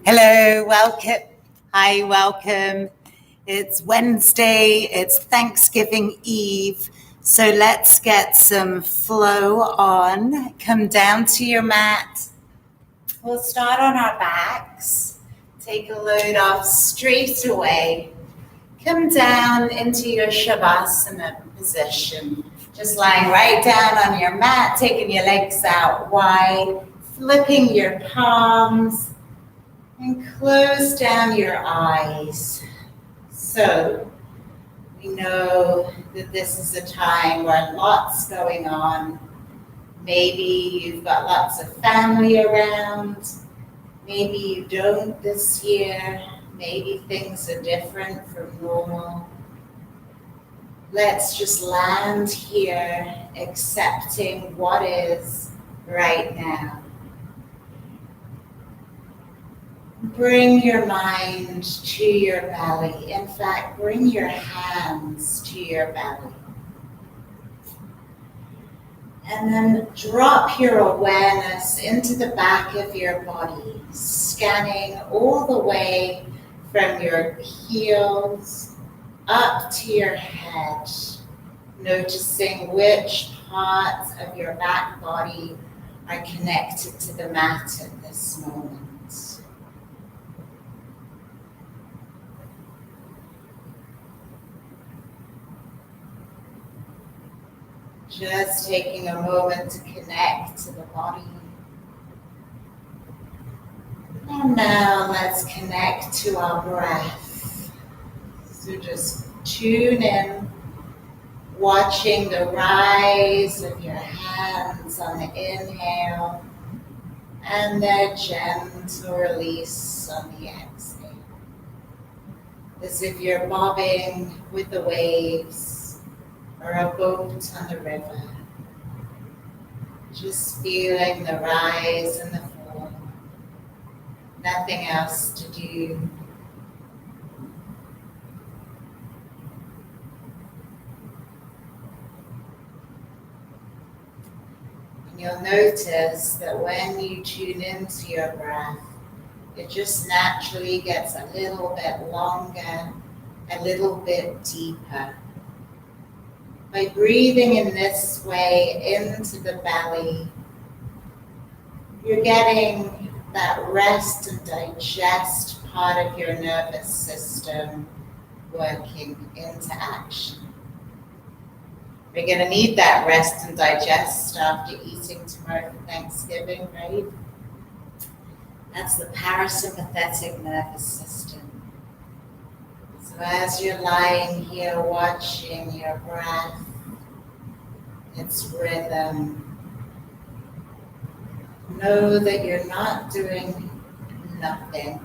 Hello, welcome. Hi, welcome. It's Wednesday, it's Thanksgiving Eve, so let's get some flow on. Come down to your mat. We'll start on our backs. Take a load off straight away. Come down into your Shavasana position. Just lying right down on your mat, taking your legs out wide, flipping your palms, and close down your eyes. So we know that this is a time where lots going on. Maybe you've got lots of family around. Maybe you don't this year. Maybe things are different from normal. Let's just land here, accepting what is right now. Bring your mind to your belly. In fact, bring your hands to your belly. And then drop your awareness into the back of your body, scanning all the way from your heels up to your head, noticing which parts of your back body are connected to the mat at this moment. Just taking a moment to connect to the body. And now let's connect to our breath. So just tune in, watching the rise of your hands on the inhale and their gentle release on the exhale. As if you're bobbing with the waves or a boat on the river. Just feeling the rise and the fall. Nothing else to do. And you'll notice that when you tune into your breath, it just naturally gets a little bit longer, a little bit deeper. By breathing in this way into the belly, you're getting that rest and digest part of your nervous system working into action. We're going to need that rest and digest after eating tomorrow for Thanksgiving, right? That's the parasympathetic nervous system. So as you're lying here watching your breath, its rhythm, know that you're not doing nothing.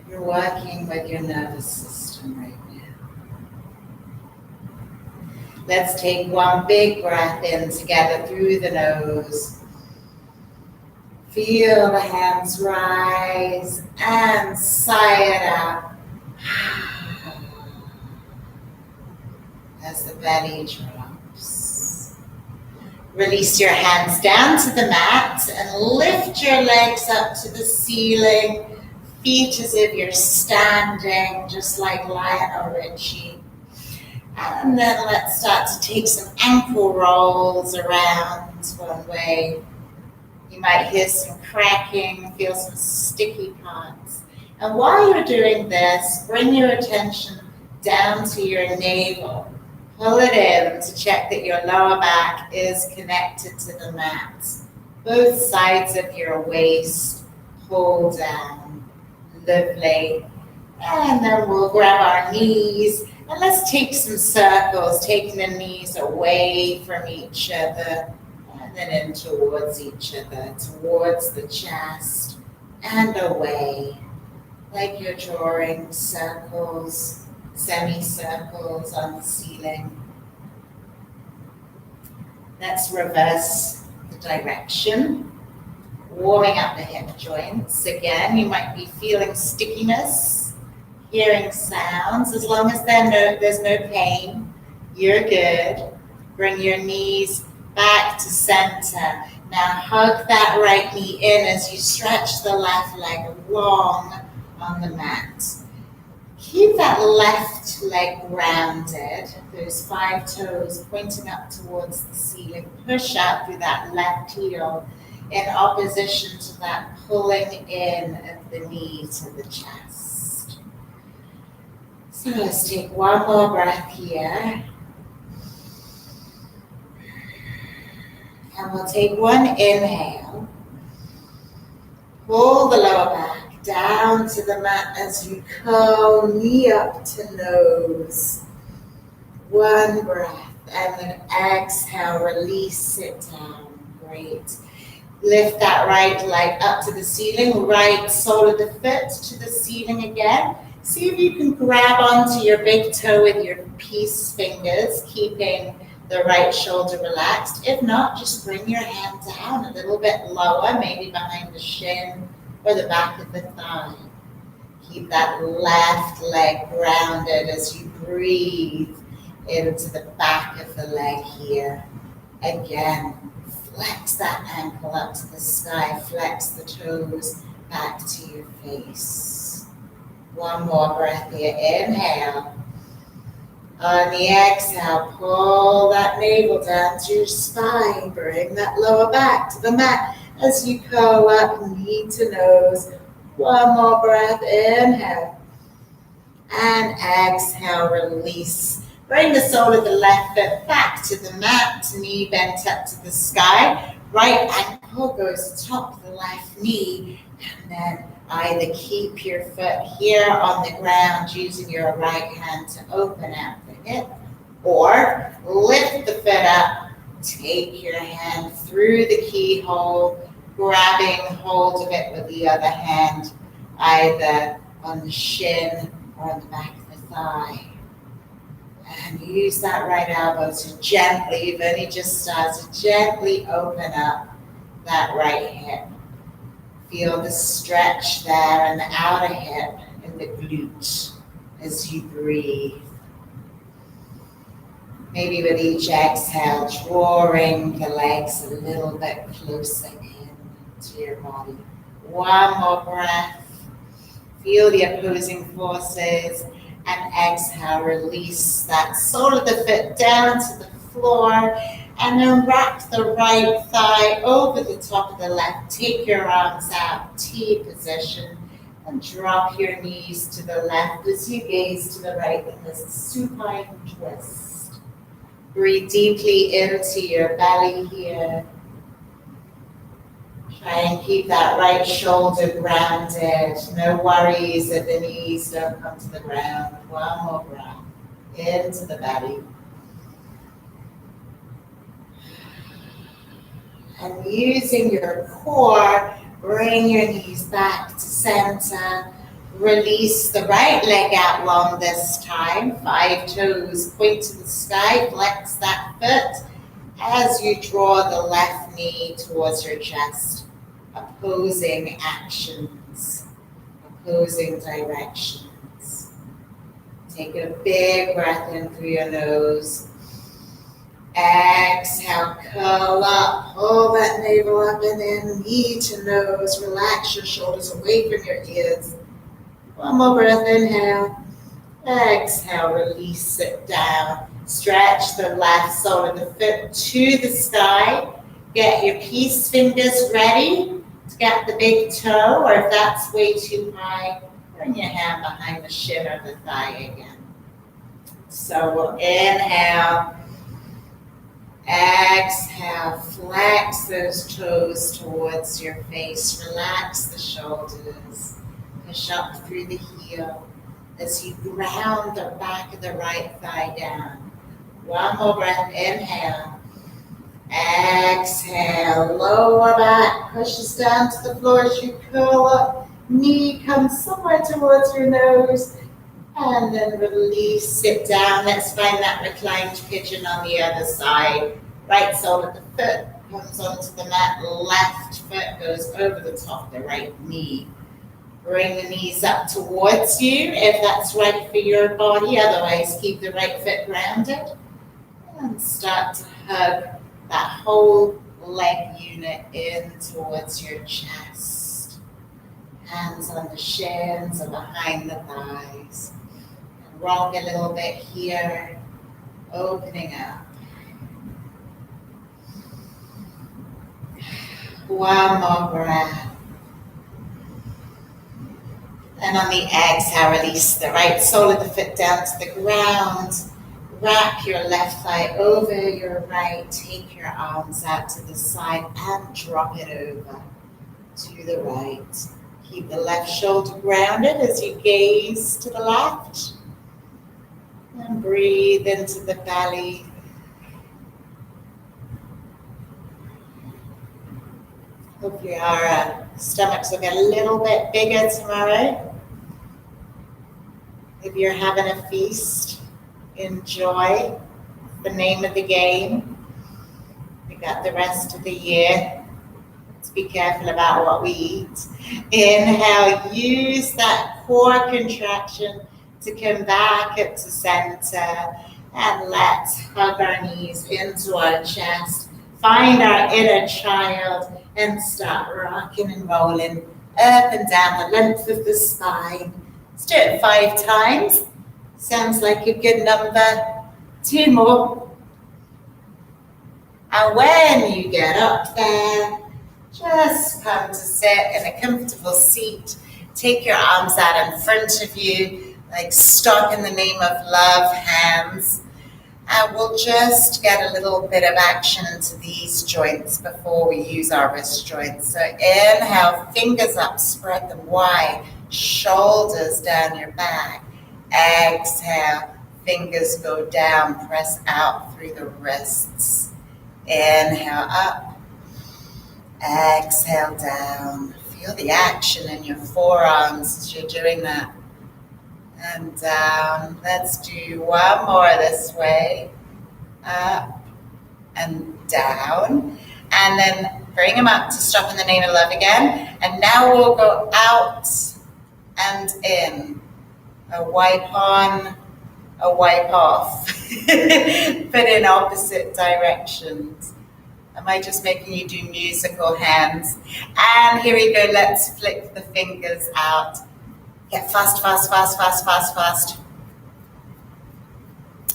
You're working with your nervous system right now. Let's take one big breath in together through the nose. Feel the hands rise and sigh it out as the belly drops. Release your hands down to the mat and lift your legs up to the ceiling, feet as if you're standing, just like Lionel Richie. And then let's start to take some ankle rolls around one way. You might hear some cracking, feel some sticky parts. And while you're doing this, bring your attention down to your navel. Pull it in to check that your lower back is connected to the mat. Both sides of your waist pull down. Lovely. And then we'll grab our knees and let's take some circles, taking the knees away from each other. And in towards each other, towards the chest and away, like you're drawing circles, semicircles on the ceiling. Let's reverse the direction, warming up the hip joints. Again, you might be feeling stickiness, hearing sounds. As long as there's no pain, you're good. Bring your knees back to center. Now hug that right knee in as you stretch the left leg long on the mat. Keep that left leg grounded, those 5 toes pointing up towards the ceiling. Push out through that left heel in opposition to that pulling in of the knee to the chest. So let's take one more breath here. And we'll take one inhale. Pull the lower back down to the mat as you curl knee up to nose. One breath. And then exhale, release it down. Great. Lift that right leg up to the ceiling. Right sole of the foot to the ceiling again. See if you can grab onto your big toe with your peace fingers, keeping the right shoulder relaxed. If not, just bring your hand down a little bit lower, maybe behind the shin or the back of the thigh. Keep that left leg grounded as you breathe into the back of the leg here. Again, flex that ankle up to the sky, flex the toes back to your face. One more breath here, inhale. On the exhale, pull that navel down to your spine. Bring that lower back to the mat as you curl up, knee to nose. One more breath, inhale. And exhale, release. Bring the sole of the left foot back to the mat, knee bent up to the sky. Right ankle goes atop the left knee. And then either keep your foot here on the ground using your right hand to open out the hip, or lift the foot up, take your hand through the keyhole, grabbing hold of it with the other hand, either on the shin or on the back of the thigh. And use that right elbow to gently, you've only just started, gently open up that right hip. Feel the stretch there in the outer hip and the glute as you breathe. Maybe with each exhale, drawing the legs a little bit closer in to your body. One more breath. Feel the opposing forces. And exhale, release that sole of the foot down to the floor. And then wrap the right thigh over the top of the left. Take your arms out, T position. And drop your knees to the left as you gaze to the right in this supine twist. Breathe deeply into your belly here. Try and keep that right shoulder grounded. No worries if the knees don't come to the ground. One more breath into the belly. And using your core, bring your knees back to center. Release the right leg out long this time. 5 toes point to the sky. Flex that foot as you draw the left knee towards your chest. Opposing actions, opposing directions. Take a big breath in through your nose. Exhale, curl up, pull that navel up and in, knee to nose. Relax your shoulders away from your ears. One more breath, inhale. Exhale, release it down. Stretch the left sole of the foot to the sky. Get your peace fingers ready to get the big toe, or if that's way too high, bring your hand behind the shin or the thigh again. So we'll inhale, exhale, flex those toes towards your face, relax the shoulders, push up through the heel as you ground the back of the right thigh down. One more breath, inhale. Exhale, lower back pushes down to the floor as you curl up. Knee comes somewhere towards your nose. And then release it down. Let's find that reclined pigeon on the other side. Right sole of the foot comes onto the mat. Left foot goes over the top of the right knee. Bring the knees up towards you if that's right for your body. Otherwise, keep the right foot grounded. And start to hug that whole leg unit in towards your chest. Hands on the shins or behind the thighs. And rock a little bit here, opening up. One more breath. And on the exhale, release the right sole of the foot down to the ground. Wrap your left thigh over your right. Take your arms out to the side and drop it over to the right. Keep the left shoulder grounded as you gaze to the left. And breathe into the belly. Hopefully our stomachs will get a little bit bigger tomorrow. If you're having a feast, enjoy. The name of the game. We got the rest of the year. Let's be careful about what we eat. Inhale, use that core contraction to come back up to center. And let's hug our knees into our chest. Find our inner child and start rocking and rolling up and down the length of the spine. Let's do it 5 times. Sounds like a good number. 2 more. And when you get up there, just come to sit in a comfortable seat. Take your arms out in front of you, like stop in the name of love hands. And we'll just get a little bit of action into these joints before we use our wrist joints. So inhale, fingers up, spread them wide, shoulders down your back. Exhale, fingers go down, press out through the wrists. Inhale up, exhale down. Feel the action in your forearms as you're doing that. And down. Let's do one more this way. Up and down. And then bring them up to stop in the name of love again. And now we'll go out and in. A wipe on, a wipe off. But in opposite directions. Am I just making you do musical hands? And here we go. Let's flick the fingers out. Get fast, fast, fast, fast, fast, fast.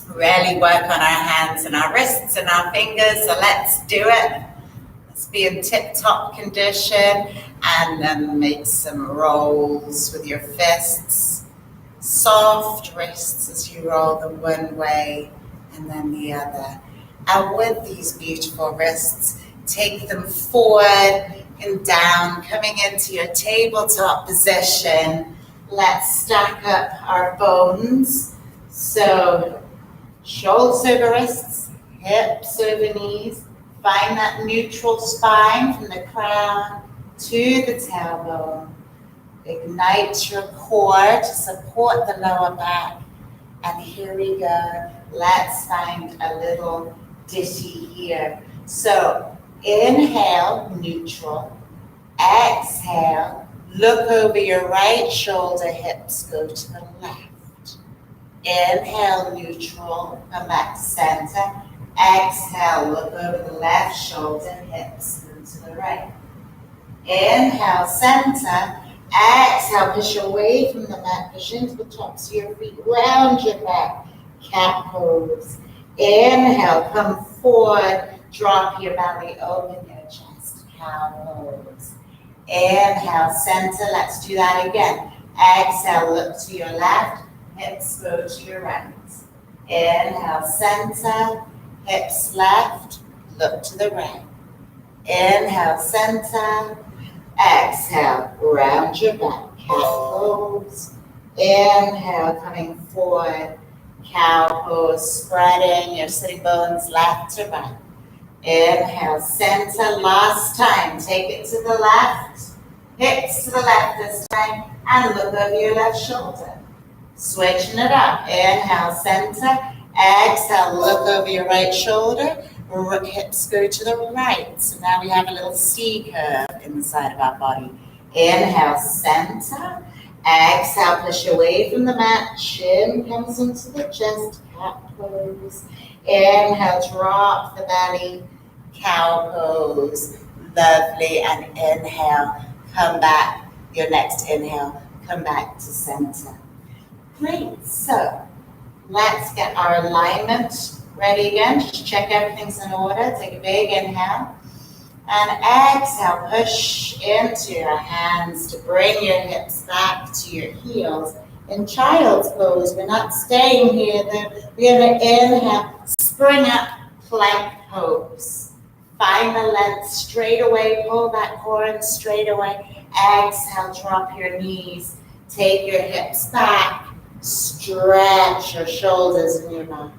Really work on our hands and our wrists and our fingers. So let's do it. Let's be in tip-top condition. And then make some rolls with your fists. Soft wrists as you roll them one way and then the other. And with these beautiful wrists, take them forward and down, coming into your tabletop position. Let's stack up our bones. So shoulders over wrists, hips over knees. Find that neutral spine from the crown to the tailbone. Ignite your core to support the lower back. And here we go. Let's find a little ditty here. So inhale, neutral. Exhale, look over your right shoulder, hips go to the left. Inhale, neutral, come back to center. Exhale, look over the left shoulder, hips go to the right. Inhale, center. Exhale, push away from the mat, push into the tops of your feet, round your back, cat pose. Inhale, come forward, drop your belly, open your chest, cow pose. Inhale, center, let's do that again. Exhale, look to your left, hips go to your right. Inhale, center, hips left, look to the right. Inhale, center. Exhale, round your back, cat pose. Inhale, coming forward, cow pose, spreading your sitting bones left to right. Inhale, center, last time. Take it to the left, hips to the left this time, and look over your left shoulder. Switching it up. Inhale, center. Exhale, look over your right shoulder. Hips go to the right. So now we have a little C curve in the side of our body. Inhale, center. Exhale, push away from the mat. Chin comes into the chest, cat pose. Inhale, drop the belly. cow pose. Lovely. And inhale, come back. Your next inhale, come back to center. Great. So let's get our alignment ready again. Just check everything's in order. Take a big inhale. And exhale, push into your hands to bring your hips back to your heels. In child's pose, we're not staying here. We're going to inhale, spring up, plank pose. Find the length straight away, pull that core in straight away. Exhale, drop your knees, take your hips back, stretch your shoulders and your back.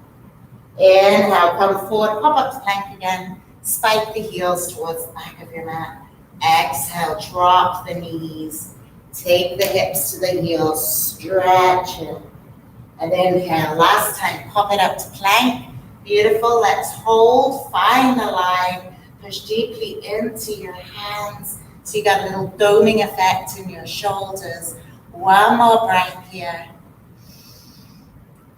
Inhale, come forward, pop up to plank again. Spike the heels towards the back of your mat. Exhale, drop the knees. Take the hips to the heels, stretch it. And inhale, last time, pop it up to plank. Beautiful, let's hold, find the line. Push deeply into your hands. So you got a little doming effect in your shoulders. One more breath here.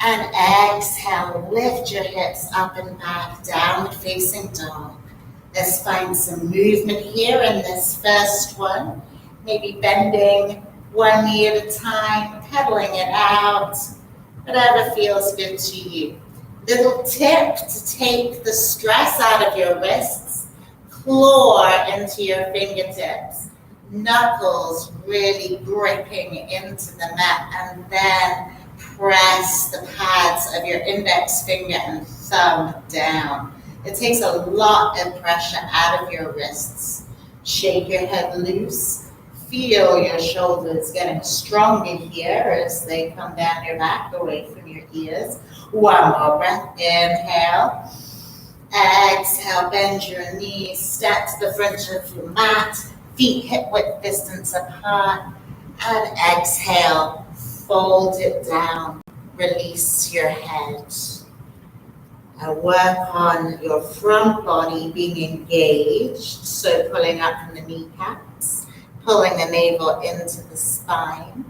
And exhale, lift your hips up and back, downward facing dog. Let's find some movement here in this first one. Maybe bending one knee at a time, pedaling it out, whatever feels good to you. Little tip to take the stress out of your wrists, claw into your fingertips, knuckles really gripping into the mat, and then press the pads of your index finger and thumb down. It takes a lot of pressure out of your wrists. Shake your head loose. Feel your shoulders getting stronger here as they come down your back, away from your ears. One more breath. Inhale. Exhale, bend your knees. Step to the front of your mat. Feet hip width distance apart. And exhale. Fold it down, release your head. And work on your front body being engaged, so pulling up from the kneecaps, pulling the navel into the spine,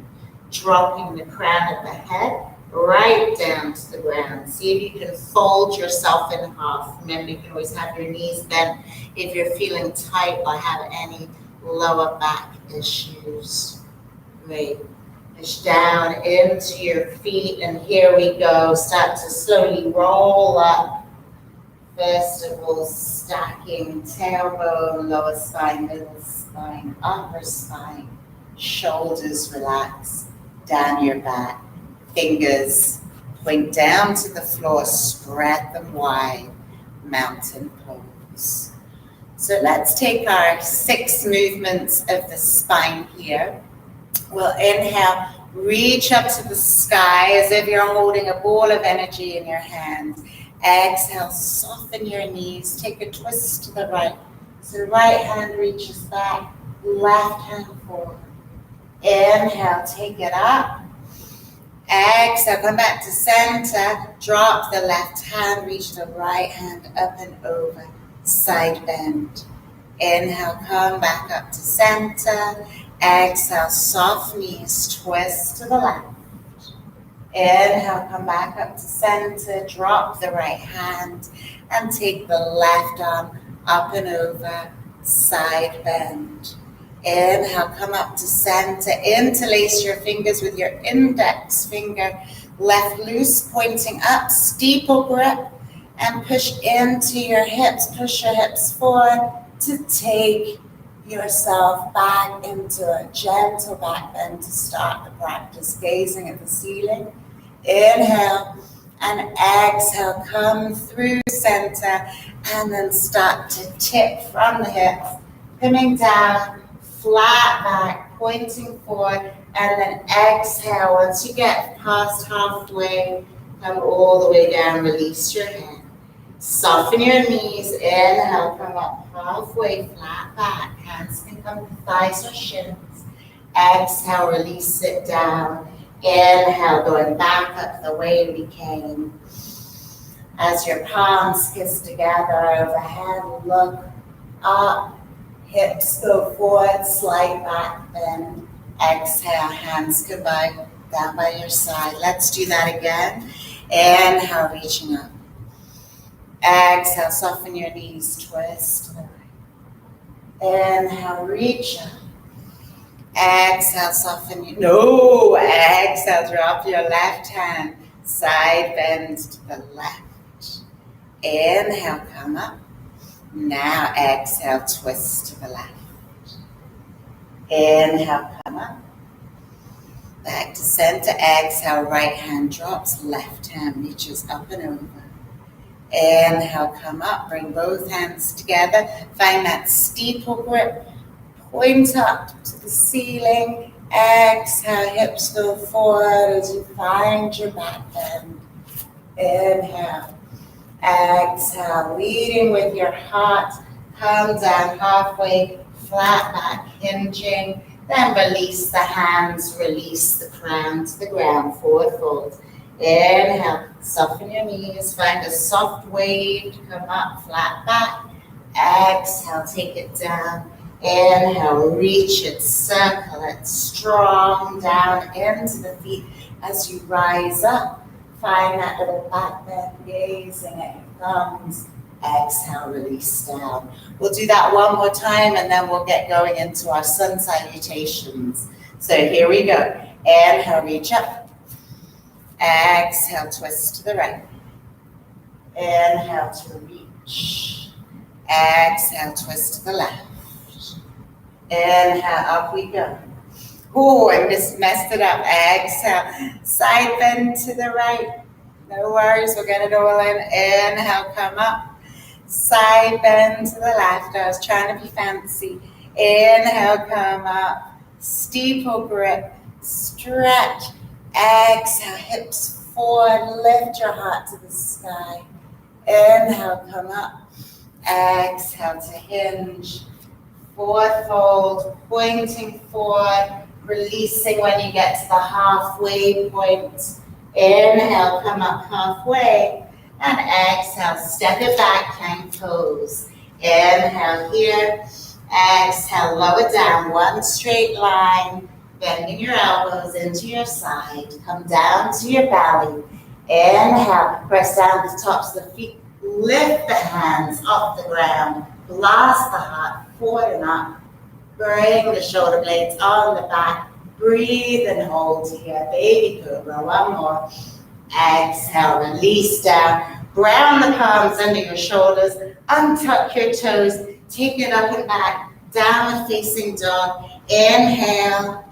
dropping the crown of the head right down to the ground. See if you can fold yourself in half. Remember, you can always have your knees bent if you're feeling tight or have any lower back issues. Great. Push down into your feet, and here we go. Start to slowly roll up. First of all, stacking tailbone, lower spine, middle spine, upper spine. Shoulders relax, down your back. Fingers point down to the floor, spread them wide. Mountain pose. So let's take our 6 movements of the spine here. We'll inhale, reach up to the sky as if you're holding a ball of energy in your hand. Exhale, soften your knees, take a twist to the right. So right hand reaches back, left hand forward. Inhale, take it up. Exhale, come back to center. Drop the left hand, reach the right hand up and over. Side bend. Inhale, come back up to center. Exhale, soft knees, twist to the left. Inhale, come back up to center, drop the right hand, and take the left arm up and over, side bend. Inhale, come up to center, interlace your fingers with your index finger, left loose, pointing up, steeple grip, and push into your hips, push your hips forward to take yourself back into a gentle back bend to start the practice, gazing at the ceiling. Inhale and exhale, come through center and then start to tip from the hips, coming down, flat back, pointing forward, and then exhale. Once you get past halfway, come all the way down, release your head. Soften your knees, inhale, come up halfway, flat back, hands can come to thighs or shins. Exhale, release it down. Inhale, going back up the way we came. As your palms kiss together overhead, look up, hips go forward, slight back bend. Exhale, hands come by, down by your side. Let's do that again. Inhale, reaching up. Exhale, soften your knees, twist to the right. Inhale, reach up. Exhale, soften your, no, exhale, drop your left hand, side bend to the left. Inhale, come up. Now exhale, twist to the left. Inhale, come up. Back to center, exhale, right hand drops, left hand reaches up and over. Inhale, come up, bring both hands together. Find that steeple grip. Point up to the ceiling. Exhale, hips go forward as you find your back bend. Inhale. Exhale, leading with your heart. Come down halfway, flat back, hinging. Then release the hands, release the crown to the ground, forward fold. Inhale, soften your knees, find a soft wave to come up, flat back. Exhale, take it down. Inhale, reach it, circle it, strong down into the feet as you rise up. Find that little back bend, gazing at your thumbs. Exhale, release down. We'll do that one more time and then we'll get going into our sun salutations. So here we go. Inhale, reach up. Exhale, twist to the right. Inhale to reach. Exhale, twist to the left. Inhale, up we go. Oh, I just messed it up. Exhale, side bend to the right. No worries, we're gonna do all in. Inhale, come up. Side bend to the left. I was trying to be fancy. Inhale, come up. Steeple grip, stretch. Exhale, hips forward, lift your heart to the sky. Inhale, come up. Exhale to hinge. Forward fold, pointing forward, releasing when you get to the halfway point. Inhale, come up halfway, and exhale, step it back, plank pose. Inhale here, exhale, lower down, one straight line, bending your elbows into your side, come down to your belly. Inhale, press down the tops of the feet, lift the hands off the ground, blast the heart forward and up. Bring the shoulder blades on the back. Breathe and hold here. Baby cobra. One more. Exhale. Release down. Ground the palms under your shoulders. Untuck your toes. Take it up and back. Downward facing dog. Inhale.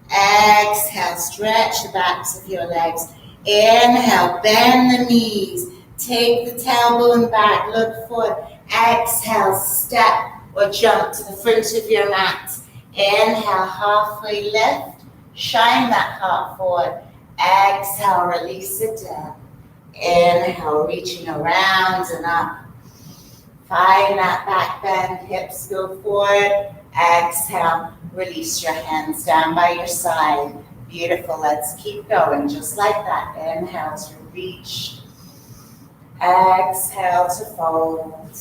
Exhale. Stretch the backs of your legs. Inhale. Bend the knees. Take the tailbone back. Look forward. Exhale, step or jump to the front of your mat. Inhale, halfway lift. Shine that heart forward. Exhale, release it down. Inhale, reaching around and up. Find that back bend, hips go forward. Exhale, release your hands down by your side. Beautiful, let's keep going just like that. Inhale to reach. Exhale to fold.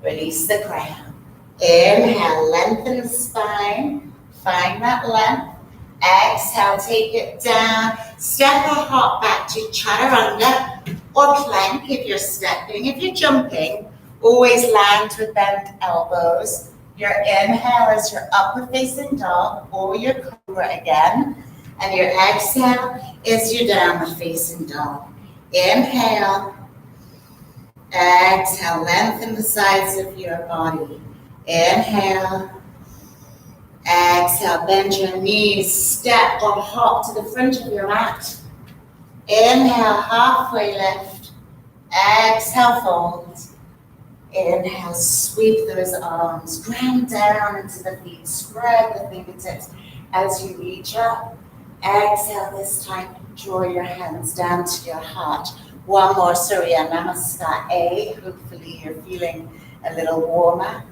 Release the crown. Inhale, lengthen the spine. Find that length. Exhale, take it down. Step or hop back to chaturanga or plank if you're stepping. If you're jumping, always land with bent elbows. Your inhale is your upward facing dog or your cobra again. And your exhale is your downward facing dog. Inhale. Exhale, lengthen the sides of your body. Inhale. Exhale, bend your knees, step or hop to the front of your mat. Inhale, halfway lift. Exhale, fold. Inhale, sweep those arms, ground down into the feet, spread the fingertips as you reach up. Exhale, this time, draw your hands down to your heart. One more, Surya Namaskar. Hopefully you're feeling a little warmer.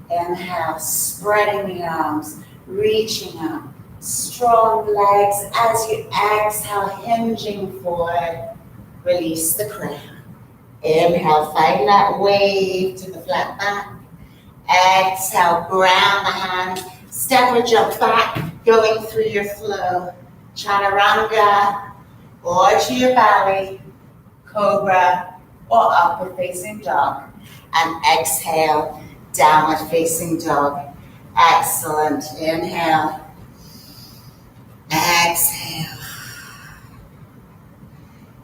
Inhale, spreading the arms, reaching up. Strong legs as you exhale, hinging forward. Release the crown. Inhale, find that wave to the flat back. Exhale, ground the hands. Step or jump back, going through your flow. Chaturanga, or to your belly. Cobra, or upward facing dog. And exhale, downward facing dog. Excellent. Inhale. Exhale.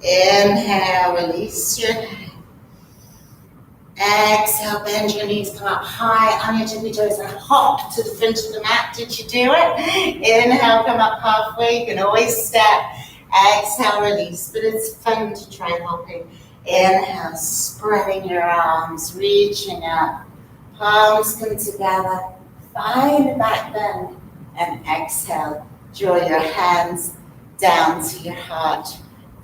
Inhale, release your head. Exhale, bend your knees, come up high on your tippy toes and hop to the front of the mat. Did you do it? Inhale, come up halfway. You can always step. Exhale, release, but it's fun to try hopping. Inhale, spreading your arms, reaching up. Palms come together. Find a back bend. And exhale, draw your hands down to your heart.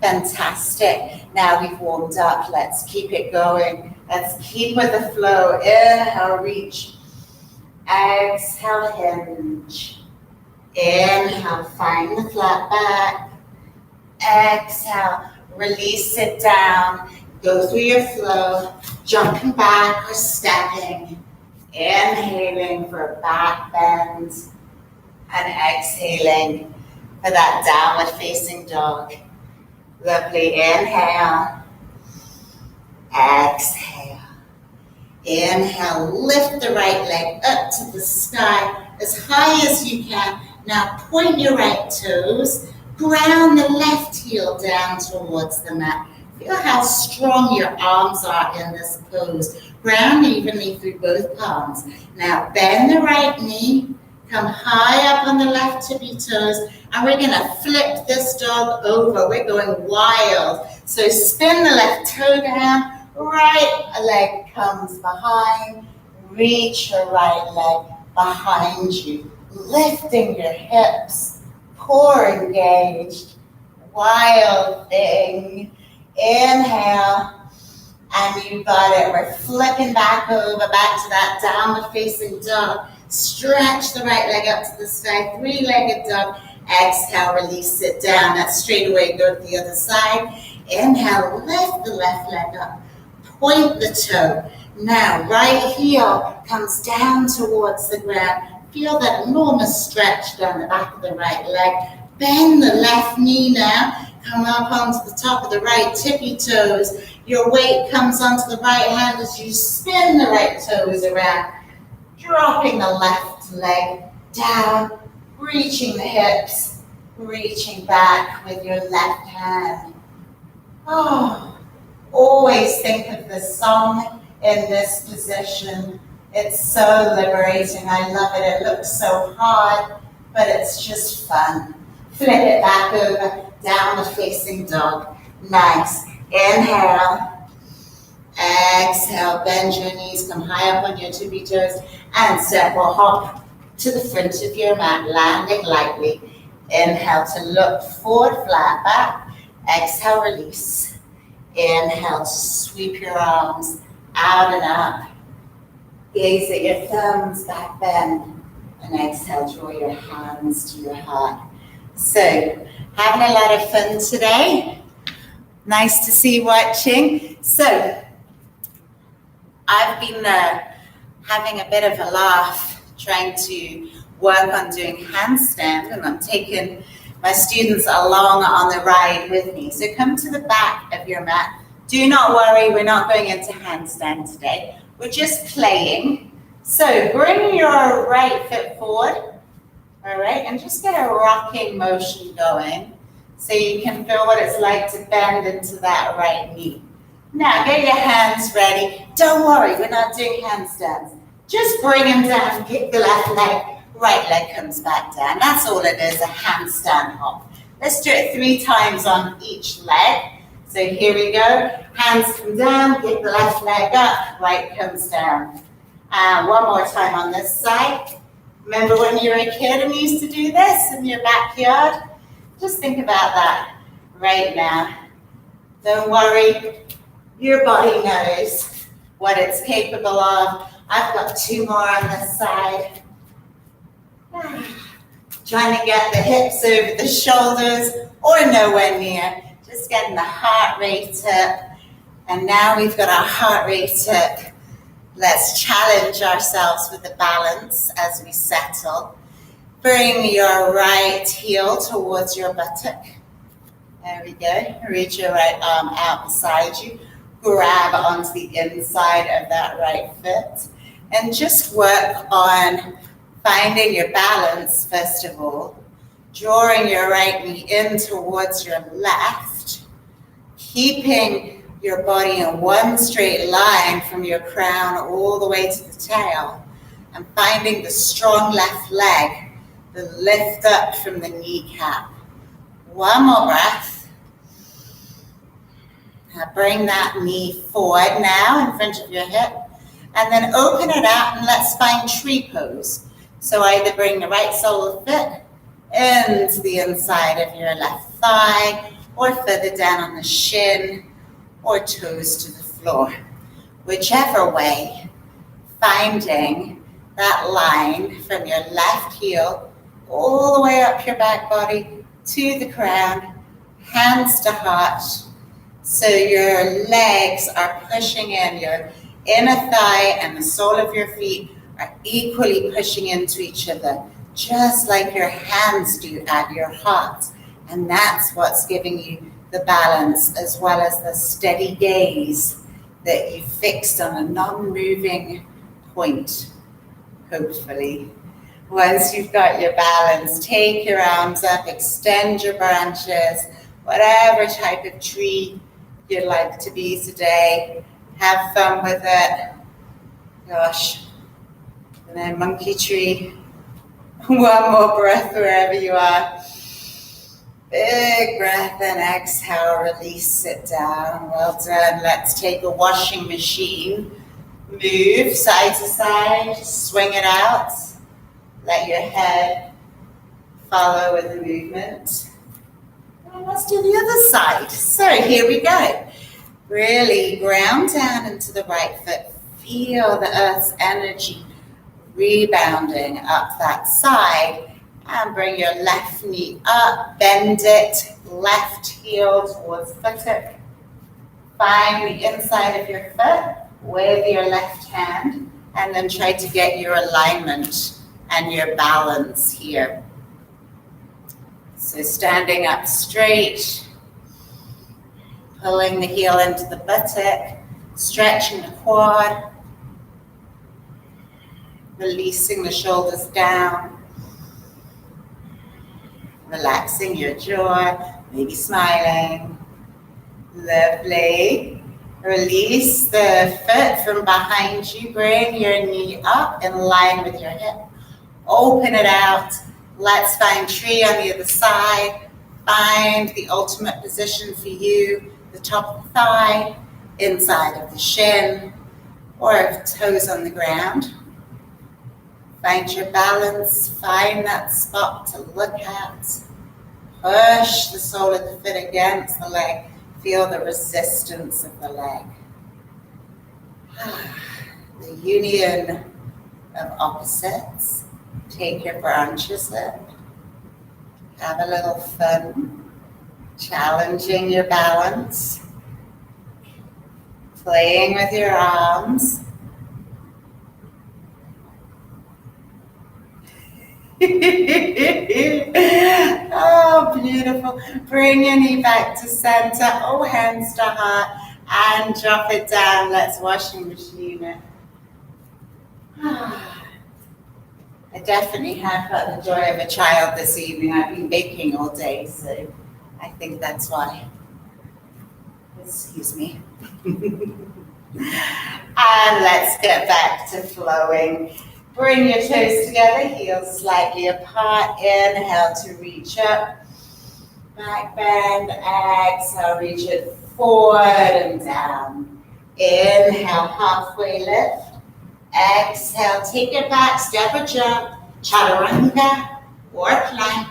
Fantastic. Now we've warmed up. Let's keep it going. Let's keep with the flow. Inhale, reach. Exhale, hinge. Inhale, find the flat back. Exhale, release it down. Go through your flow, jumping back or stepping. Inhaling for a back bend. And exhaling for that downward facing dog. Lovely. Inhale. Exhale. Inhale. Lift the right leg up to the sky as high as you can. Now point your right toes. Ground the left heel down towards the mat. Feel how strong your arms are in this pose. Ground evenly through both palms. Now bend the right knee. Come high up on the left tippy toes, and we're gonna flip this dog over. We're going wild. So spin the left toe down, right leg comes behind, reach your right leg behind you, lifting your hips, core engaged, wild thing. Inhale, and you got it. We're flipping back over, back to that downward facing dog. Stretch the right leg up to the sky, three-legged dog. Exhale, release it down. That's straight away, go to the other side. Inhale, lift the left leg up. Point the toe. Now, right heel comes down towards the ground. Feel that enormous stretch down the back of the right leg. Bend the left knee now. Come up onto the top of the right tippy toes. Your weight comes onto the right hand as you spin the right toes around. Dropping the left leg down, reaching the hips, reaching back with your left hand. Oh, always think of the song in this position. It's so liberating. I love it. It looks so hard, but it's just fun. Flip it back over, downward facing dog. Nice. Inhale. Exhale, bend your knees, come high up on your tippy toes, and step or hop to the front of your mat, landing lightly. Inhale to look forward, flat back. Exhale, release. Inhale to sweep your arms out and up. Gaze at your thumbs, back bend. And exhale, draw your hands to your heart. So, having a lot of fun today. Nice to see you watching. So, I've been having a bit of a laugh trying to work on doing handstand, and I'm taking my students along on the ride with me. So come to the back of your mat. Do not worry, we're not going into handstand today. We're just playing. So bring your right foot forward, all right, and just get a rocking motion going so you can feel what it's like to bend into that right knee. Now, get your hands ready. Don't worry, we're not doing handstands. Just bring them down, kick the left leg, right leg comes back down. That's all it is, a handstand hop. Let's do it 3 times on each leg. So here we go. Hands come down, kick the left leg up, right comes down. And one more time on this side. Remember when you were a kid and you used to do this in your backyard? Just think about that right now. Don't worry. Your body knows what it's capable of. I've got 2 more on this side. Trying to get the hips over the shoulders or nowhere near. Just getting the heart rate up. And now we've got our heart rate up. Let's challenge ourselves with the balance as we settle. Bring your right heel towards your buttock. There we go. Reach your right arm out beside you. grab onto the inside of that right foot and just work on finding your balance, first of all, drawing your right knee in towards your left, keeping your body in one straight line from your crown all the way to the tail, and finding the strong left leg, the lift up from the kneecap. One more breath. Now bring that knee forward now in front of your hip, and then open it out and let's find tree pose. So either bring the right sole of the foot into the inside of your left thigh, or further down on the shin, or toes to the floor. Whichever way, finding that line from your left heel all the way up your back body to the crown, hands to heart. So your legs are pushing in, your inner thigh and the sole of your feet are equally pushing into each other, just like your hands do at your heart. And that's what's giving you the balance, as well as the steady gaze that you fixed on a non-moving point, hopefully. Once you've got your balance, take your arms up, extend your branches, whatever type of tree you'd like to be today. Have fun with it. Gosh. And then monkey tree. One more breath wherever you are. Big breath and exhale, release it down. Well done. Let's take a washing machine. Move side to side, swing it out. Let your head follow with the movement. And let's do the other side. So here we go. Really ground down into the right foot. Feel the earth's energy rebounding up that side. And bring your left knee up, bend it, left heel towards buttock. Find the inside of your foot with your left hand, and then try to get your alignment and your balance here. So standing up straight, pulling the heel into the buttock, stretching the quad, releasing the shoulders down. Relaxing your jaw, maybe smiling. Lovely. Release the foot from behind you. Bring your knee up in line with your hip. Open it out. Let's find tree on the other side. Find the ultimate position for you. The top of the thigh, inside of the shin, or toes on the ground. Find your balance, find that spot to look at. Push the sole of the foot against the leg. Feel the resistance of the leg. The union of opposites. Take your branches up. Have a little fun. Challenging your balance. Playing with your arms. Oh, beautiful. Bring your knee back to center. Oh, hands to heart. And drop it down. Let's washing machine it. I definitely have got the joy of a child this evening. I've been baking all day, so I think that's why. Excuse me. And let's get back to flowing. Bring your toes together, heels slightly apart. Inhale to reach up. Back bend, exhale, reach it forward and down. Inhale, halfway lift. Exhale, take it back, step or jump, chaturanga or plank.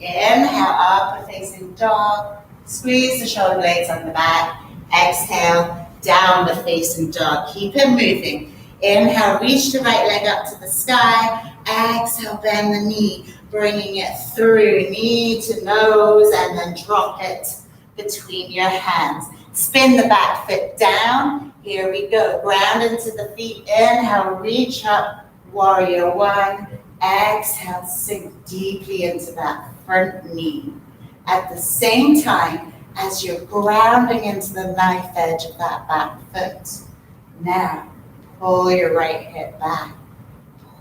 Inhale, upward facing dog. Squeeze the shoulder blades on the back. Exhale, downward facing dog. Keep it moving. Inhale, reach the right leg up to the sky. Exhale, bend the knee, bringing it through, knee to nose, and then drop it between your hands. Spin the back foot down. Here we go. Ground into the feet. Inhale, reach up, warrior one. Exhale, sink deeply into that front knee. At the same time, as you're grounding into the knife edge of that back foot. Now, pull your right hip back.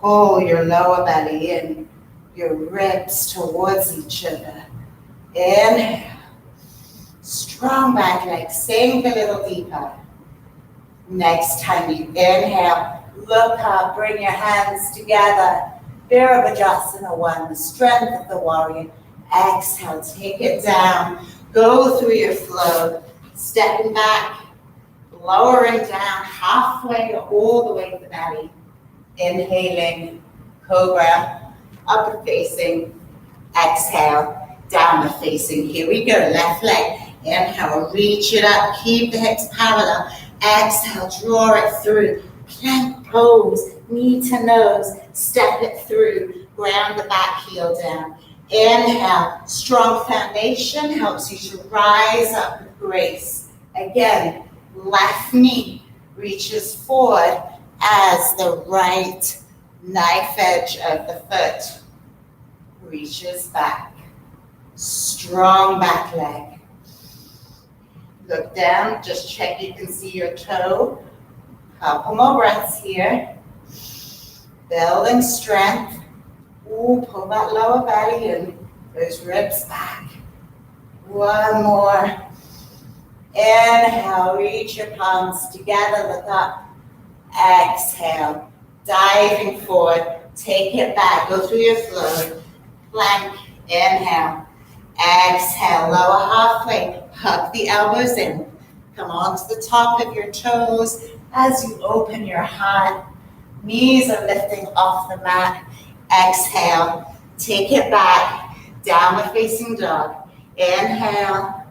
Pull your lower belly in, your ribs towards each other. Inhale. Strong back leg, sink a little deeper. Next time you inhale, look up, bring your hands together. Virabhadrasana 1, the strength of the warrior. Exhale, take it down. Go through your flow, stepping back, lowering down halfway all the way to the belly. Inhaling, cobra, upward facing. Exhale, downward facing. Here we go, left leg. Inhale, reach it up, keep the hips parallel. Exhale, draw it through. Plank pose, knee to nose, step it through. Ground the back heel down. Inhale, strong foundation helps you to rise up with grace. Again, left knee reaches forward as the right knife edge of the foot reaches back. Strong back leg. Look down, just check you can see your toe. Couple more breaths here. Building strength. Ooh, pull that lower belly in, those ribs back. One more. Inhale, reach your palms together, look up. Exhale, diving forward, take it back, go through your flow. Plank, inhale. Exhale, lower halfway, hug the elbows in. Come on to the top of your toes as you open your heart. Knees are lifting off the mat. Exhale, take it back, downward facing dog. Inhale,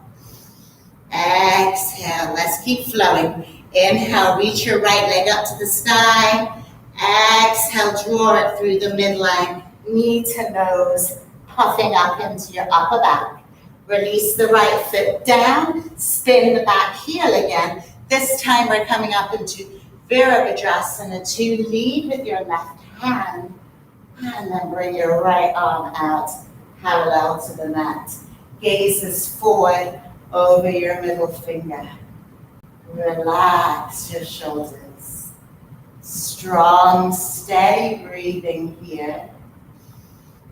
exhale, let's keep flowing. Inhale, reach your right leg up to the sky. Exhale, draw it through the midline, knee to nose, puffing up into your upper back. Release the right foot down, spin the back heel again. This time we're coming up into Virabhadrasana 2. Lead with your left hand and then bring your right arm out parallel to the mat. Gazes forward over your middle finger. Relax your shoulders. Strong, steady breathing here.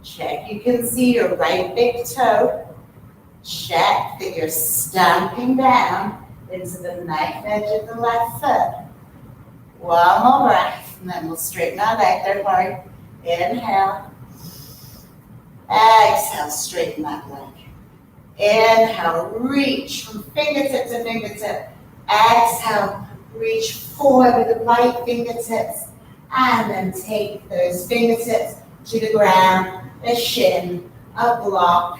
Check you can see your right big toe. Check that you're stamping down into the knife edge of the left foot. One more breath, and then we'll straighten our leg, don't worry. Inhale. Exhale, straighten that leg. Inhale, reach from fingertip to fingertip. Exhale, reach forward with the right fingertips. And then take those fingertips to the ground, a shin, a block,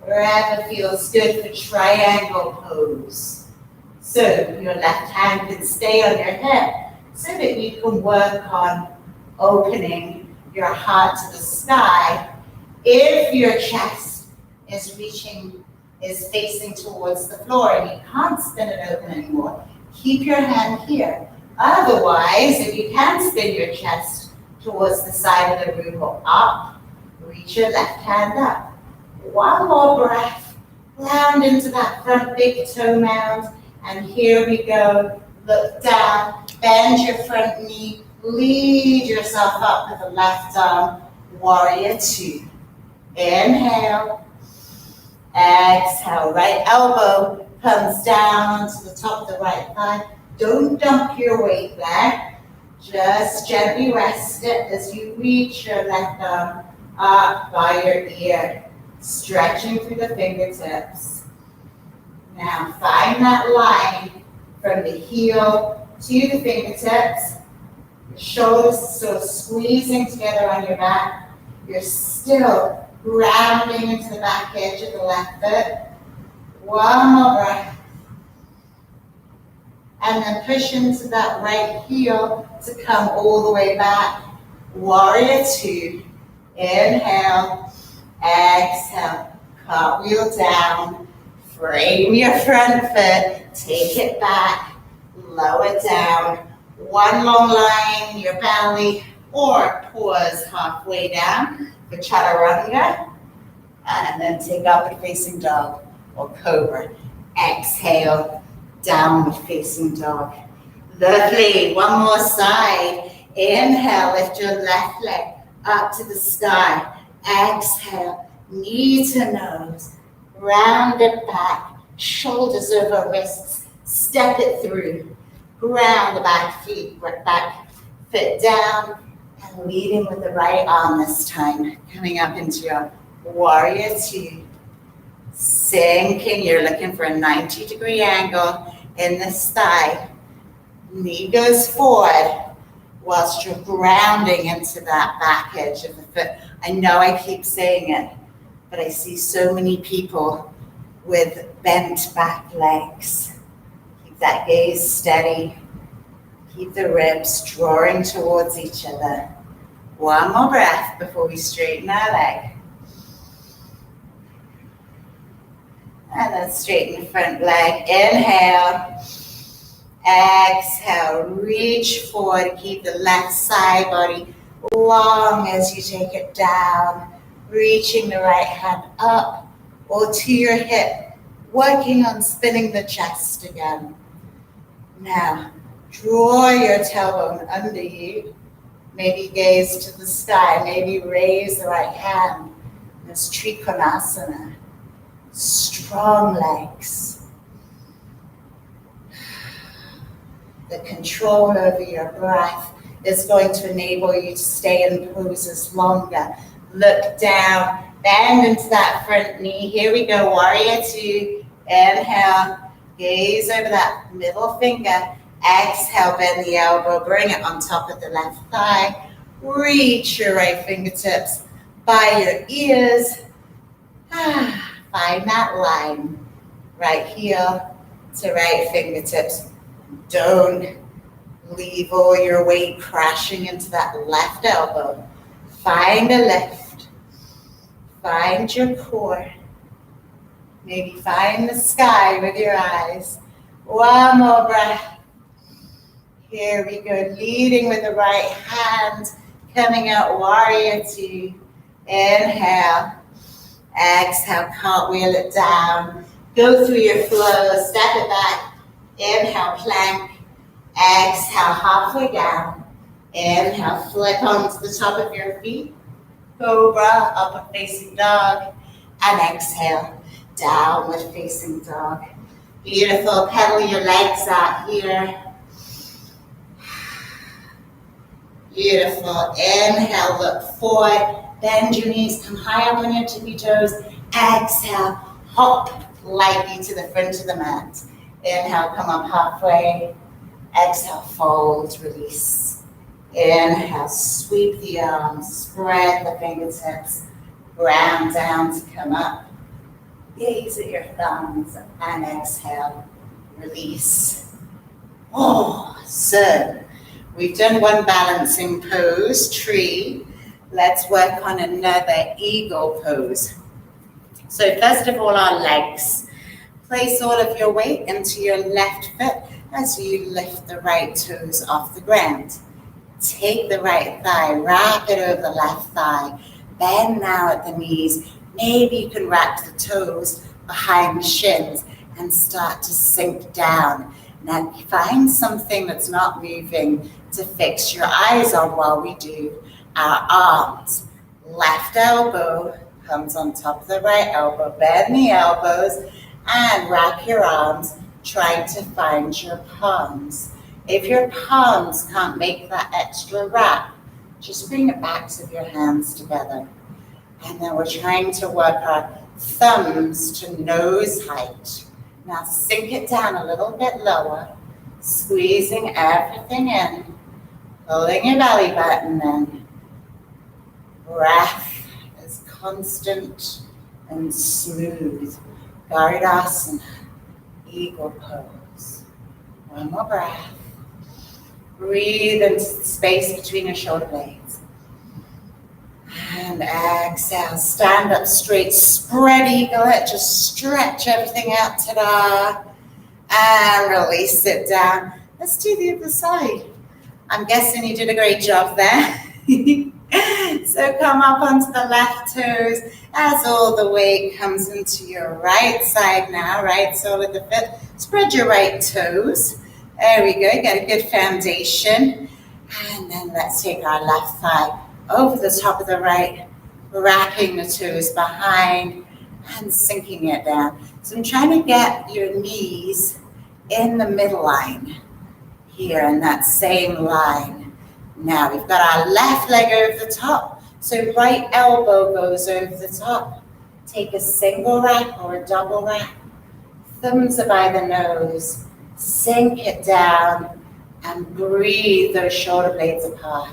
wherever feels good for triangle pose. So your left hand can stay on your hip so that you can work on opening your heart to the sky. If your chest is facing towards the floor and you can't spin it open anymore, keep your hand here. Otherwise, if you can spin your chest towards the side of the room or up, reach your left hand up. One more breath, round into that front big toe mound, and here we go. Look down, bend your front knee, lead yourself up with the left arm, warrior 2. Inhale, exhale, right elbow comes down to the top of the right thigh. Don't dump your weight there. Just gently rest it as you reach your left arm up by your ear, stretching through the fingertips. Now find that line from the heel to the fingertips. Your shoulders still squeezing together on your back. You're still grounding into the back edge of the left foot. One more breath. And then push into that right heel to come all the way back. Warrior 2. Inhale. Exhale. Cartwheel down. Frame your front foot. Take it back. Lower down. One long line in your belly. Or pause halfway down for chaturanga. And then take upward facing dog or cobra. Exhale, downward facing dog. Lovely, one more side. Inhale, lift your left leg up to the sky. Exhale, knee to nose, round it back, shoulders over wrists, step it through. Ground the back foot down, and leading with the right arm this time. Coming up into your warrior two. Sinking, you're looking for a 90-degree angle in this thigh. Knee goes forward whilst you're grounding into that back edge of the foot. I know I keep saying it, but I see so many people with bent back legs. Keep that gaze steady. Keep the ribs drawing towards each other. One more breath before we straighten our leg. And then straighten the front leg. Inhale. Exhale. Reach forward. Keep the left side body long as you take it down. Reaching the right hand up or to your hip. Working on spinning the chest again. Now, draw your tailbone under you. Maybe gaze to the sky. Maybe raise the right hand. This Trikonasana. Strong legs. The control over your breath is going to enable you to stay in poses longer. Look down, bend into that front knee. Here we go, warrior two. Inhale, gaze over that middle finger. Exhale, bend the elbow, bring it on top of the left thigh. Reach your right fingertips by your ears. Find that line, right heel to right fingertips. Don't leave all your weight crashing into that left elbow. Find a lift. Find your core. Maybe find the sky with your eyes. One more breath. Here we go, leading with the right hand, coming out warrior two. Inhale. Exhale, cartwheel it down. Go through your flow, step it back. Inhale, plank. Exhale, halfway down. Inhale, flip onto the top of your feet. Cobra, upward facing dog. And exhale, downward facing dog. Beautiful, pedal your legs out here. Beautiful, inhale, look forward. Bend your knees, come high up on your tippy toes. Exhale, hop lightly to the front of the mat. Inhale, come up halfway. Exhale, fold, release. Inhale, sweep the arms, spread the fingertips, ground down to come up. Gaze at your thumbs and exhale, release. Awesome. We've done one balancing pose, tree. Let's work on another eagle pose. So first of all, our legs. Place all of your weight into your left foot as you lift the right toes off the ground. Take the right thigh, wrap it over the left thigh. Bend now at the knees. Maybe you can wrap the toes behind the shins and start to sink down. Now find something that's not moving to fix your eyes on while we do our arms. Left elbow comes on top of the right elbow. Bend the elbows and wrap your arms, trying to find your palms. If your palms can't make that extra wrap, just bring the backs of your hands together. And then we're trying to work our thumbs to nose height. Now sink it down a little bit lower, squeezing everything in, pulling your belly button in. Breath is constant and smooth. Gardasana, eagle pose. One more breath. Breathe into the space between your shoulder blades. And exhale, stand up straight, spread eaglet, just stretch everything out, ta-da. And release it down. Let's do the other side. I'm guessing you did a great job there. So come up onto the left toes as all the weight comes into your right side now, right sole of the foot. Spread your right toes. There we go, get a good foundation. And then let's take our left thigh over the top of the right, wrapping the toes behind and sinking it down. So I'm trying to get your knees in the middle line here in that same line. Now we've got our left leg over the top. So right elbow goes over the top. Take a single wrap or a double wrap. Thumbs are by the nose. Sink it down and breathe those shoulder blades apart.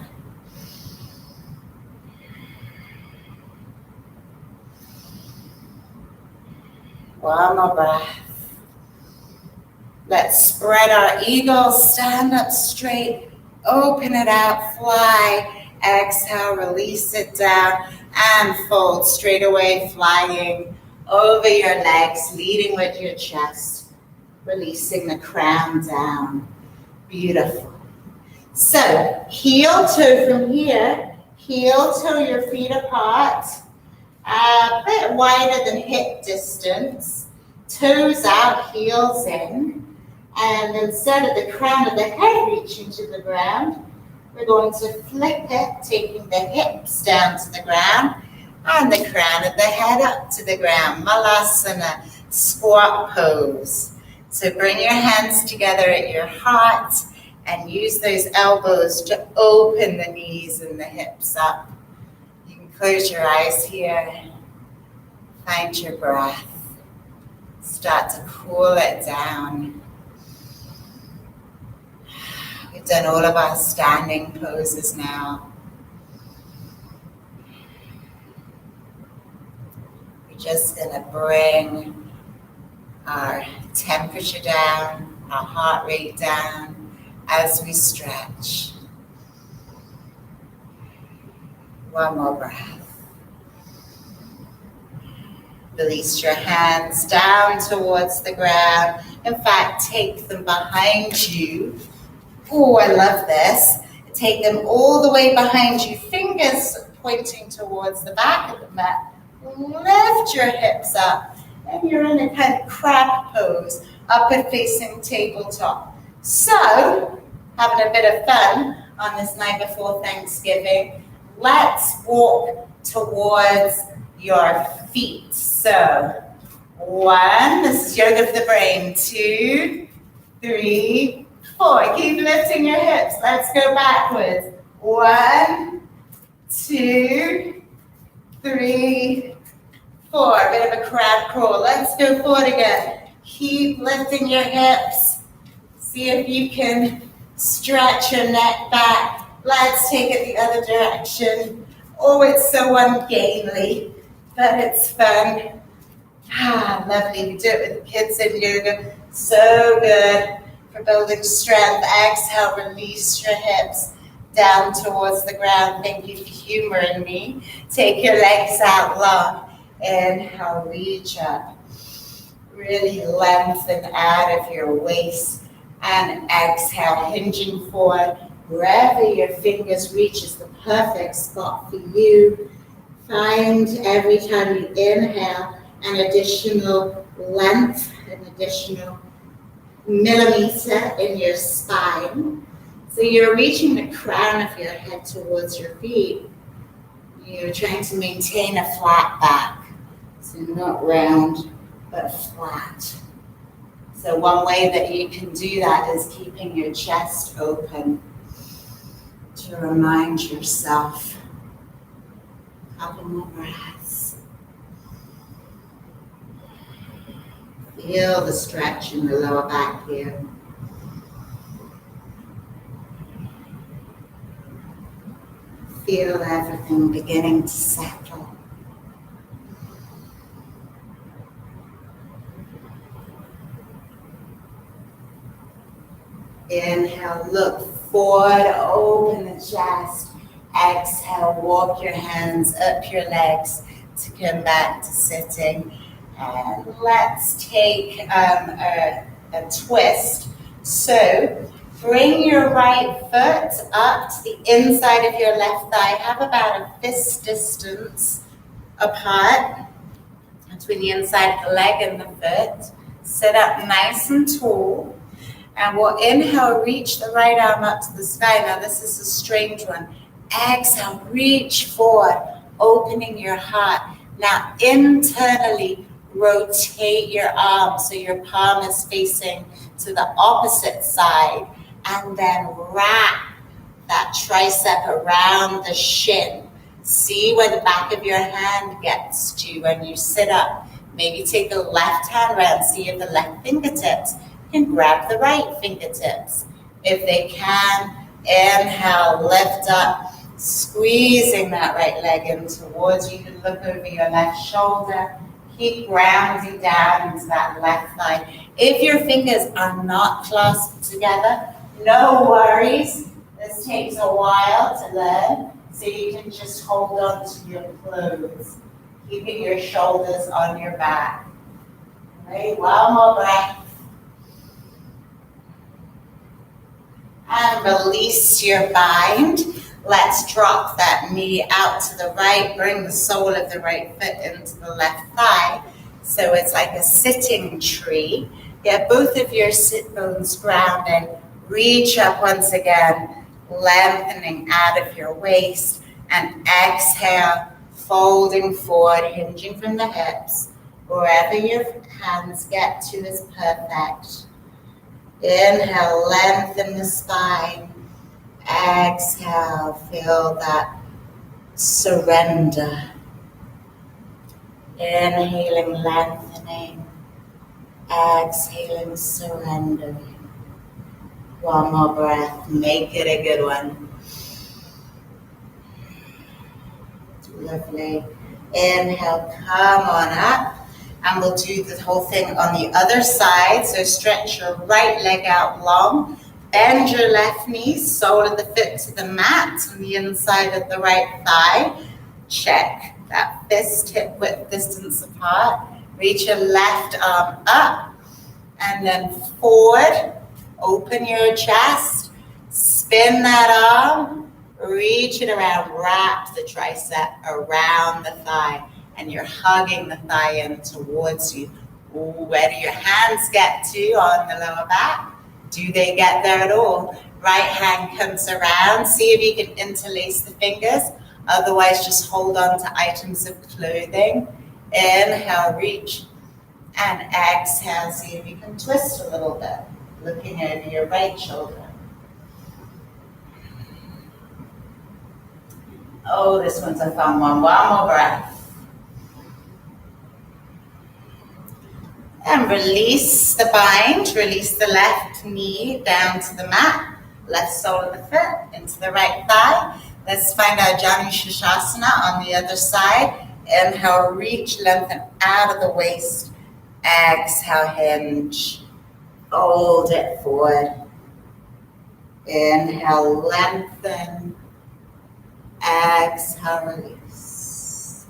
One more breath. Let's spread our eagle, stand up straight, open it out, fly. Exhale, release it down and fold straight away, flying over your legs, leading with your chest, releasing the crown down. Beautiful. So heel toe from here, heel toe your feet apart, a bit wider than hip distance, toes out, heels in. And instead of the crown of the head reaching to the ground, we're going to flip it, taking the hips down to the ground and the crown of the head up to the ground. Malasana, squat pose. So bring your hands together at your heart and use those elbows to open the knees and the hips up. You can close your eyes here. Find your breath. Start to cool it down. We've done all of our standing poses now. We're just going to bring our temperature down, our heart rate down as we stretch. One more breath. Release your hands down towards the ground. In fact, take them behind you. Oh, I love this. Take them all the way behind you, fingers pointing towards the back of the mat. Lift your hips up, and you're in a kind of crab pose, upward facing tabletop. So, having a bit of fun on this night before Thanksgiving, let's walk towards your feet. So, 1, this is yoga for the brain, 2, 3, 4. Keep lifting your hips. Let's go backwards. 1, 2, 3, 4. A bit of a crab crawl. Let's go forward again. Keep lifting your hips. See if you can stretch your neck back. Let's take it the other direction. Oh, it's so ungainly, but it's fun. Lovely. We do it with the kids in yoga. So good. For building strength. Exhale, release your hips down towards the ground. Thank you for humoring me. Take your legs out long. Inhale, reach up. Really lengthen out of your waist. And exhale, hinging forward. Wherever your fingers reach is the perfect spot for you. Find every time you inhale an additional length, an additional millimeter in your spine. So you're reaching the crown of your head towards your feet. You're trying to maintain a flat back. So not round, but flat. So one way that you can do that is keeping your chest open to remind yourself. A couple more breaths. Feel the stretch in the lower back here. Feel everything beginning to settle. Inhale, look forward, open the chest. Exhale, walk your hands up your legs to come back to sitting. And let's take a twist. So Bring your right foot up to the inside of your left thigh. Have about a fist distance apart between the inside of the leg and the foot. Sit up nice and tall. And we'll inhale, reach the right arm up to the sky. Now this is a strange one. Exhale, reach forward, opening your heart. Now internally rotate your arm so your palm is facing to the opposite side. And then wrap that tricep around the shin. See where the back of your hand gets to when you sit up. Maybe take the left hand around, see if the left fingertips can grab the right fingertips. If they can, inhale, lift up, squeezing that right leg in towards you. You can look over your left shoulder. Keep grounding down into that left thigh. If your fingers are not clasped together, no worries. This takes a while to learn, so you can just hold on to your clothes, keeping your shoulders on your back. Right, one more breath. And release your bind. Let's drop that knee out to the right. Bring the sole of the right foot into the left thigh. So it's like a sitting tree. Get both of your sit bones grounded. Reach up once again, lengthening out of your waist. And exhale, folding forward, hinging from the hips. Wherever your hands get to is perfect. Inhale, lengthen the spine. Exhale, feel that surrender. Inhaling, lengthening. Exhaling, surrendering. One more breath. Make it a good one. Lovely. Inhale, come on up. And we'll do the whole thing on the other side. So stretch your right leg out long. Bend your left knee, sole of the foot to the mat on the inside of the right thigh. Check that fist hip width distance apart. Reach your left arm up and then forward. Open your chest. Spin that arm. Reach it around. Wrap the tricep around the thigh. And you're hugging the thigh in towards you. Where do your hands get to on the lower back? Do they get there at all? Right hand comes around. See if you can interlace the fingers. Otherwise, just hold on to items of clothing. Inhale, reach. And exhale, see if you can twist a little bit. Looking over your right shoulder. Oh, this one's a fun one. One more breath. And release the bind, release the left knee down to the mat, left sole of the foot into the right thigh. Let's find our Shavasana on the other side. Inhale, reach, lengthen out of the waist. Exhale, hinge. Fold it forward. Inhale, lengthen. Exhale, release.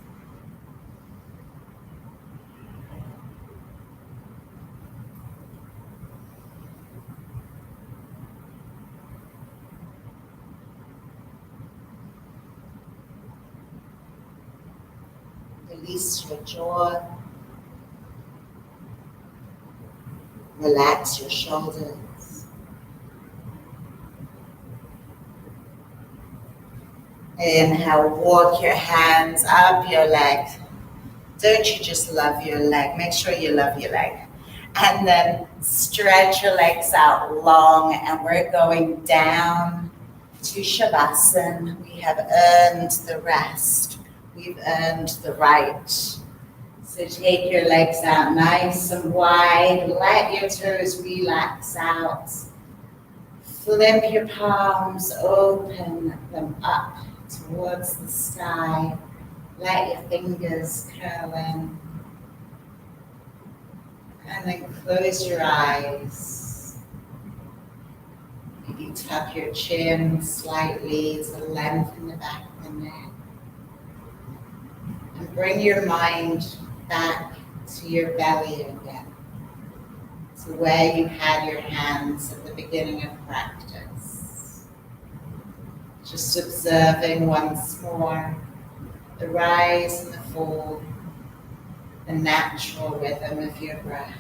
Release your jaw. Relax your shoulders. Inhale, walk your hands up your leg. Don't you just love your leg? Make sure you love your leg. And then stretch your legs out long, and we're going down to Shavasana. We have earned the rest. We've earned the right. So take your legs out nice and wide. Let your toes relax out. Flip your palms, open them up towards the sky. Let your fingers curl in. And then close your eyes. Maybe tuck your chin slightly to lengthen the back of the neck. And bring your mind back to your belly again. to where you had your hands at the beginning of practice. Just observing once more the rise and the fall, the natural rhythm of your breath.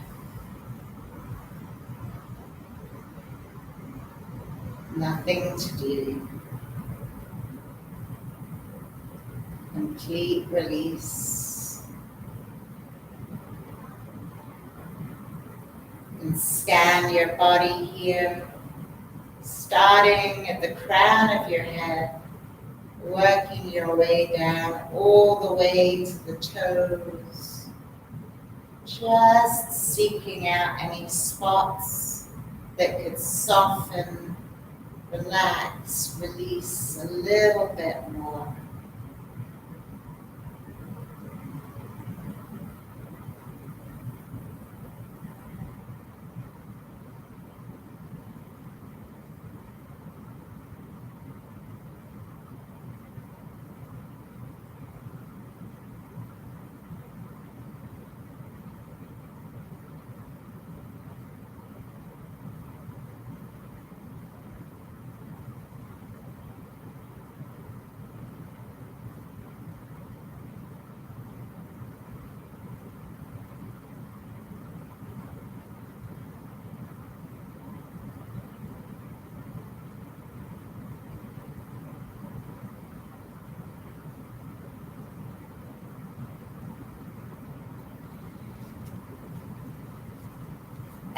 Nothing to do. Complete release. And scan your body here, starting at the crown of your head, working your way down all the way to the toes, just seeking out any spots that could soften, relax, release a little bit more.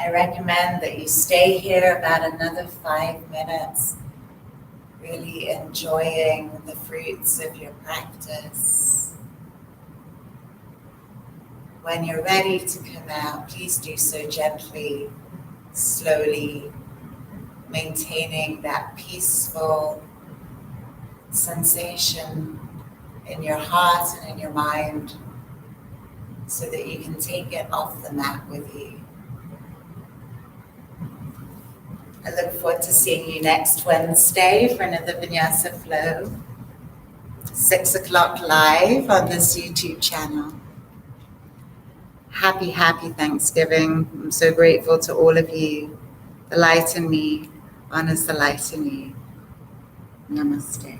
I recommend that you stay here about another 5 minutes, really enjoying the fruits of your practice. When you're ready to come out, please do so gently, slowly, maintaining that peaceful sensation in your heart and in your mind so that you can take it off the mat with you. I look forward to seeing you next Wednesday for another Vinyasa Flow, 6 o'clock live on this YouTube channel. Happy Thanksgiving. I'm so grateful to all of you. The light in me honors the light in you. Namaste.